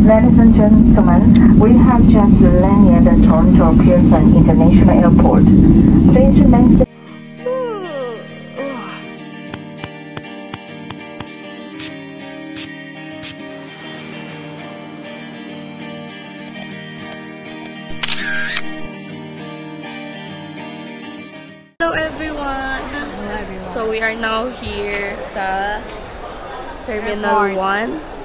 Ladies and gentlemen, we have just landed at Toronto Pearson International Airport. Please remain. Hello everyone! So we are now here sa Terminal 1.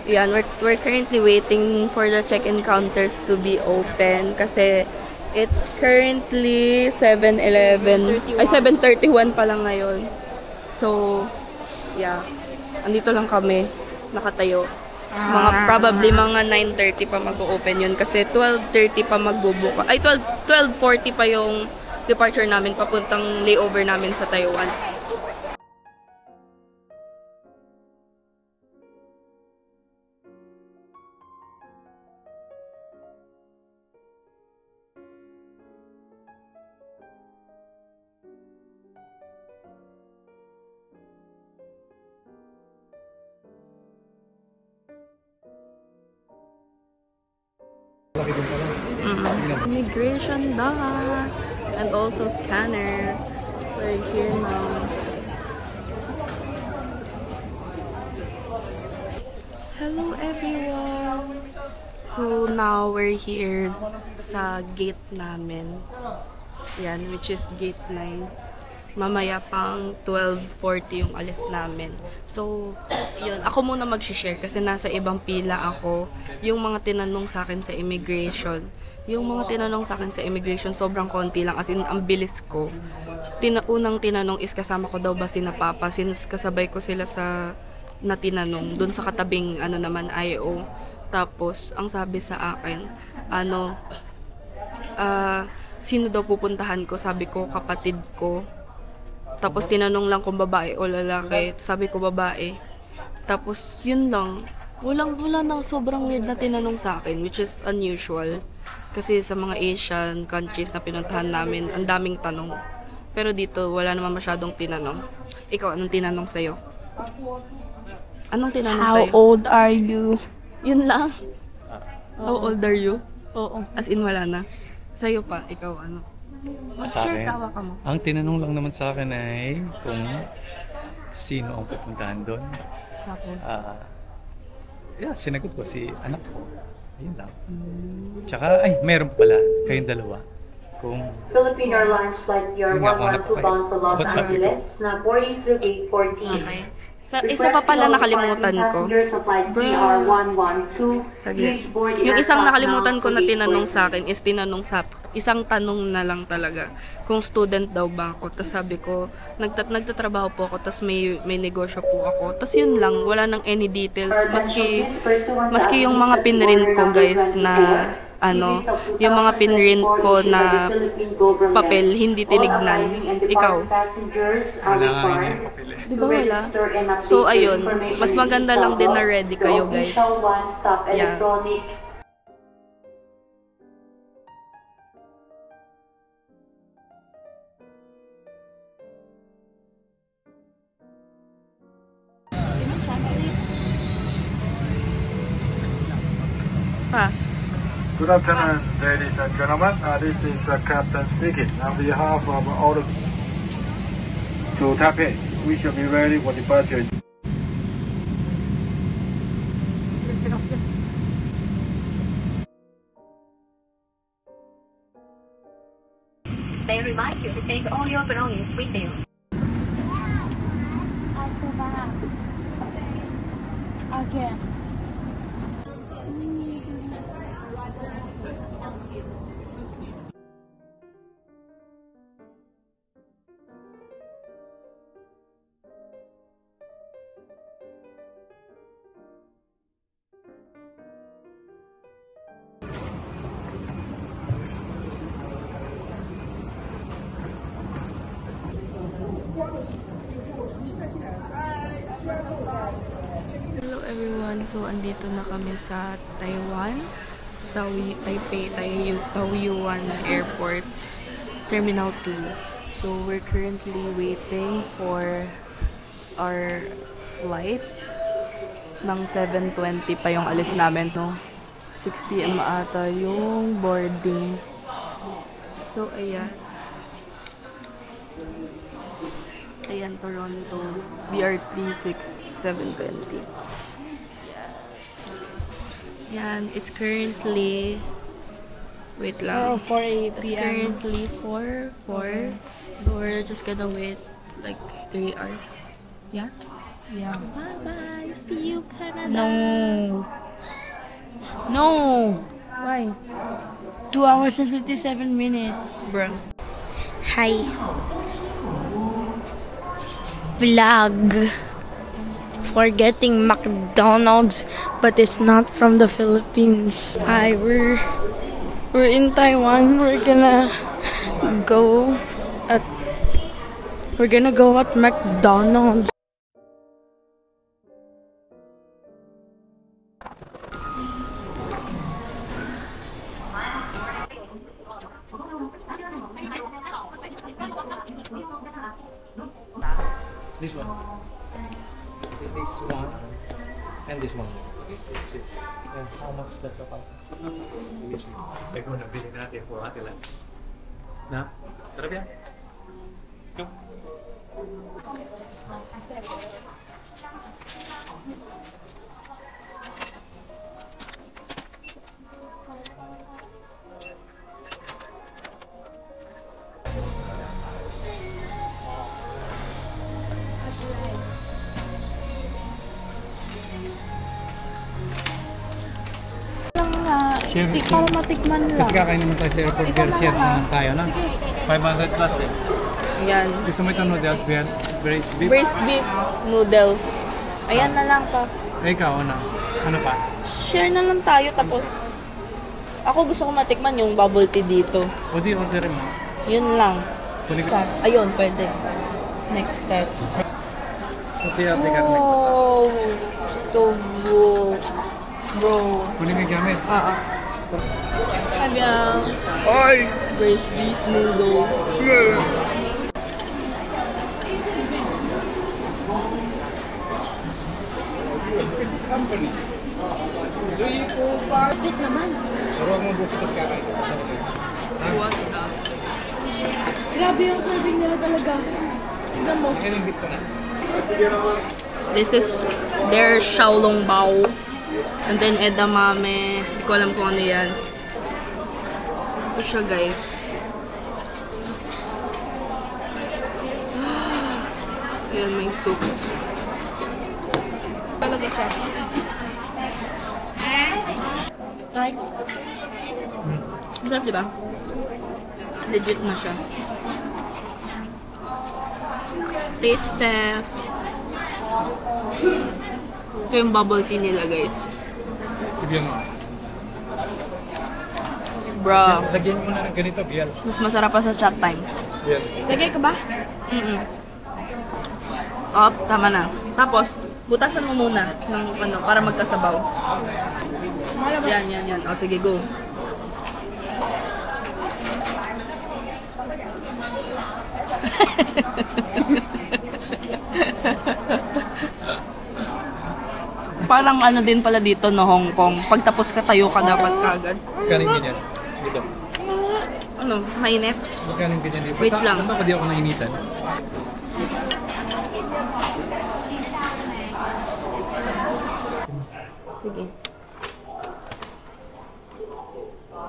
Yan, we're currently waiting for the check-in counters to be open kasi it's currently 7:31 pa lang ngayon. So, yeah. Andito lang kami, nakatayo. Probably mga 9:30 pa mag-open yun kasi 12:30 pa magbubuka. Ay, 12:40 pa yung departure namin papuntang layover namin sa Taiwan. Immigration dot and also scanner. We're here now. Hello everyone. So now we're here sa gate namin. Yan, which is gate 9. Mamaya pang 12:40 yung alis namin. So, yun. Ako muna mag-share kasi nasa ibang pila ako. Yung mga tinanong sa akin sa immigration. Yung mga tinanong sa akin sa immigration, sobrang konti lang. As in, ang bilis ko. Unang tinanong is kasama ko daw ba si Papa since kasabay ko sila sa na tinanong. Doon sa katabing, IO. Tapos, ang sabi sa akin, sino daw pupuntahan ko? Sabi ko, kapatid ko. Tapos tinanong lang kung babae o lalaki. Sabi ko babae. Tapos yun lang. Wala na sobrang weird na tinanong sa akin, which is unusual. Kasi sa mga Asian countries na pinuntahan namin, ang daming tanong. Pero dito, wala naman masyadong tinanong. Ikaw, anong tinanong sa'yo? Anong tinanong sa'yo? How old are you? Yun lang. How old are you? Oo. As in, wala na. Sa'yo pa, ikaw ano? Sa akin, ang tinanong lang naman sa akin ay kung sino ang pupuntahan doon. Tapos? Sinagot ko si anak ko. Ayun lang. Tsaka, meron pa pala, kayong dalawa. Kung Philippine Airlines Flight CR112 bound for Los Angeles, now boarding through gate 14. Okay. Isa pa pala nakalimutan ko. Saglit. Yung isang nakalimutan ko na tinanong sa akin is isang tanong na lang talaga. Kung student daw ba ako. Tapos sabi ko, nagtatrabaho po ako, tapos may negosyo po ako. Tapos yun lang, wala nang any details. Maski yung mga pinrint ko guys na yung mga pinrint ko na papel, hindi tinignan. Ikaw? wala nga yung papel eh. Di ba wala? So, ayun. Mas maganda lang din na ready kayo, guys. Yeah. Good afternoon, ladies and gentlemen. This is Captain speaking. On behalf of all to Taipei, we shall be ready for departure. They remind you to take all your belongings with you. Again. Hello everyone, so andito na kami sa Taiwan, sa Taoyuan Airport, Terminal 2. So we're currently waiting for our flight. ng 7:20 pa yung alis namin, no? 6 PM ata yung boarding. So, ayan. Ayan, Toronto. BRT 7:20. Yes. Yan, it's currently... Wait lang. 4 It's p.m. currently 4. So, we're just gonna wait like 3 hours. Yeah? Yeah. Bye-bye! See you, Canada! No! Why? 2 hours and 57 minutes. Bro. Hi. Vlog. For getting McDonald's, but it's not from the Philippines. Hi, we're in Taiwan. We're gonna go at McDonald's. This one. Is this one and this one. Okay, that's it. And how much that total? Ikaw na bilhin natin for Ate Lance. Na? Tara ba? Let's go. Para matikman lang. Kasi kakain naman tayo sa airport, beer share naman tayo na. 500 plus eh. Ayan. Gusto mo itong noodles, beer? Braised beef? Braised beef noodles. Ayan na lang pa. Eh, ikaw, ano pa? Share na lang tayo tapos ako gusto ko matikman yung bubble tea dito. O di order mo. Yun lang. Kunin ko. Ayun, pwede. Next step. So siya, tika na Oh, so good. Bro. Kunin mo yung gamit. Hi, Biel. Oy! It's braised beef noodles. Company. Bakit naman? Huwag mo busit at kakain. What the? Grabe yung serving nila talaga. Tignan mo. Kailang bit ko na. This is their xiaolongbao. And then edamame. Hindi ko alam kung ano yan. Ito siya, guys. Ayan, may soup. Talaga siya. Right? Masarap, diba? Legit na siya. Taste test. Ito yung bubble tea nila, guys. Sige mo. Bro. Lagyan mo na ng ganito, Biel. Mas masarap pa sa chat time. Biel. Lagay ka ba? Oh, tama na. Tapos, butasan mo muna ng ano, para magkasabaw. Yan. O, sige, go. Parang ano din pala dito, no, Hong Kong. Pagtapos ka, tayo ka dapat kagad. Kaling ganyan. Dito. Ano, mainit? Kaling ganyan dito. Wait lang. Ba't ako di ako nainitan? Sige.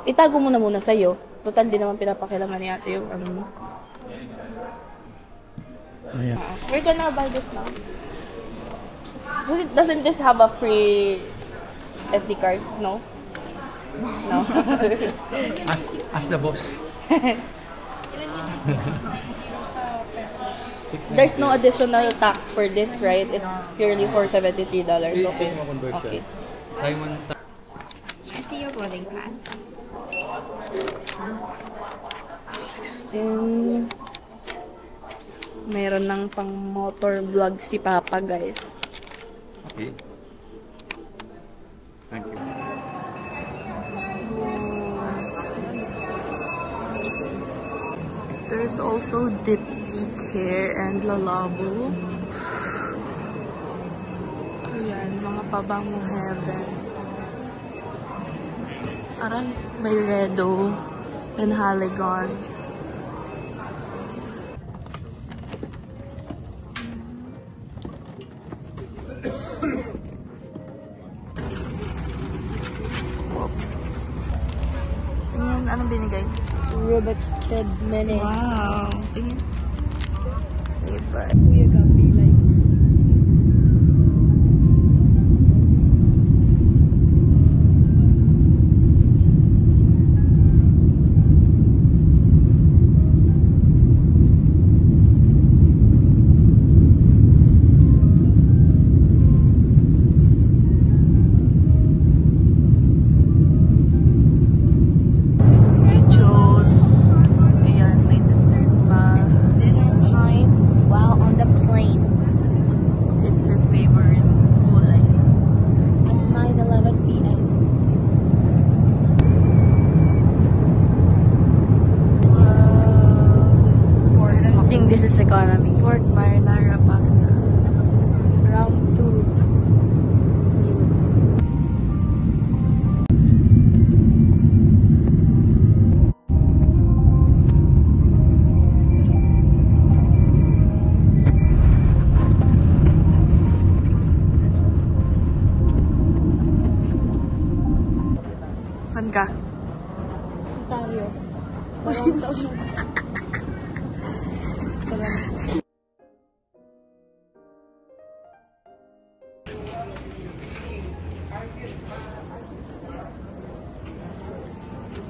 Itago mo na muna sa'yo. Total, di naman pinapakilaman ni ate yung ano mo. Ayan. We're gonna buy this now. Doesn't this have a free SD card? No? No? As the boss. There's no additional tax for this, right? It's purely for $73. Okay. Okay. I see your boarding pass. 16. Meron ng pang motor vlog si Papa, guys. Okay. Thank you. There's also Diptyque Hair and Lalabo. Ayan, mga pabango heaven. Aray, may Redo and Haligons. Tingnan, anong binigay? Rubik's Kid Mini. Wow. Tingin. Favorite. Kuya got me like... This is economy. Fort Marinara pasta. Round 2. Saan ka? Ontario. Parang taon.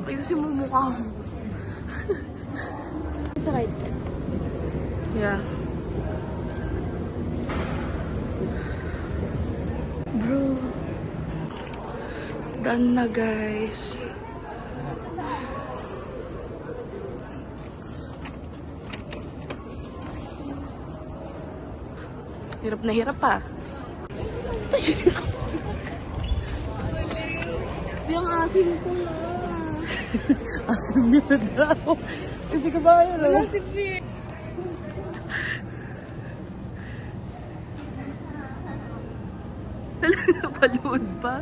Ayusin mo mukha mo. Sa right. Yeah. Bro. Done na, guys. Hirap na hirap pa. Yung akin ko na. Asim niya na daw. Hindi ka ba yun? Wala si Vic. Napalood pa.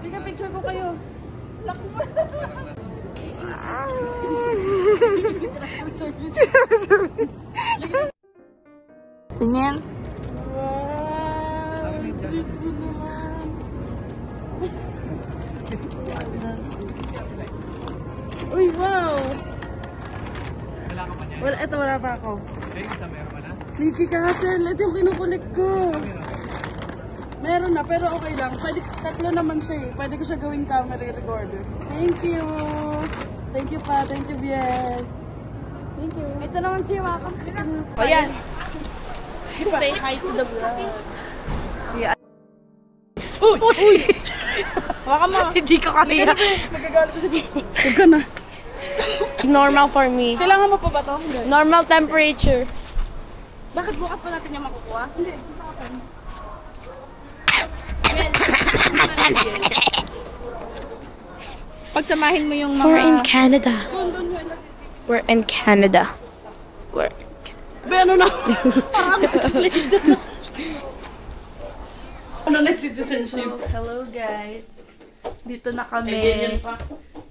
Sige, picture ko kayo. Tingin. Wow! Sweet mo naman. Uy, wow! Wala pa ako. Mickey Castle, ito yung kinukulit ko. Meron na, pero okay lang. Pwede, tatlo naman siya eh. Pwede ko siya gawing camera recorder. Thank you! Thank you pa, thank you Biel. Thank you. Ito naman si Wakam. O yan. Say hi to the vlog. Yeah. Uy! Wakam mo. Hindi ko kaya. Magagalit sa dito. Huwag ka na. Normal for me. Kailangan mo pa ba ito? Normal temperature. Bakit bukas pa natin yung makukuha? Hindi. Dito ka pa. Pagsamahin mo yung mga... We're in Canada. We're in Canada. We're... Ano na? Parang ano na citizenship? So, hello guys. Dito na kami. Ganyan pa.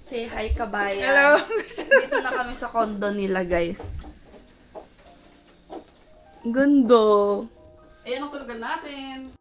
Say hi kabayan. Hello. Dito na kami sa condo nila guys. Gundo. Ayan ang tulugan natin.